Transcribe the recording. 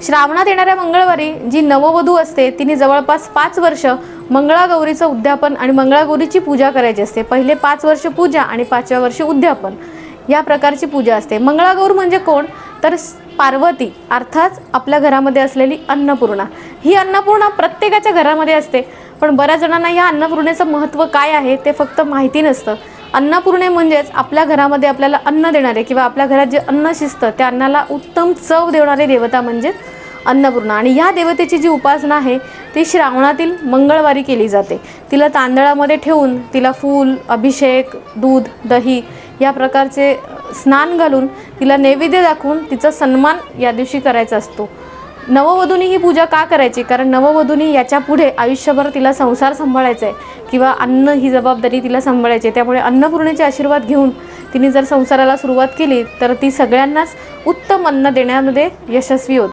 श्रावणात येणाऱ्या मंगळवारी जी नववधू असते तिने जवळपास 5 वर्ष मंगळागौरीचं उद्यापन आणि मंगळागौरीची पूजा करायची असते। पहिले 5 वर्ष पूजा आणि 5व्या वर्षी उद्यापन या प्रकारची पूजा असते। मंगळागौर म्हणजे कोण तर पार्वती, अर्थात आपल्या घरामध्ये असलेली अन्नपूर्णा। ही अन्नपूर्णा प्रत्येकाच्या घरामध्ये असते, पण बऱ्याच जणांना या अन्नपूर्णेचं महत्त्व काय आहे ते फक्त माहिती नसतं। अन्नपूर्णे म्हणजेच आपल्या घरामध्ये आपल्याला अन्न देणारे किंवा आपल्या घरात जे अन्न शिजतं त्या अन्नाला उत्तम चव देणारी देवता म्हणजेच अन्नपूर्णा। आणि या देवतेची जी उपासना आहे ती श्रावणातील मंगळवारी केली जाते। तिला तांदळामध्ये ठेवून तिला फूल, अभिषेक, दूध, दही या प्रकारचे स्नान घालून तिला नैवेद्य दाखवून तिचा सन्मान या दिवशी करायचा असतो। नववधूंनी ही पूजा का करायची, कारण नववधूंनी याच्या पुढे आयुष्यभर तिला संसार सांभाळायचा आहे किंवा अन्न ही जबाबदारी तिला सांभाळायची आहे। त्यामुळे अन्नपूर्णेचे आशीर्वाद घेऊन तिने जर संसाराला सुरुवात केली तर ती सगळ्यांनाच उत्तम अन्न देण्यामध्ये यशस्वी होते।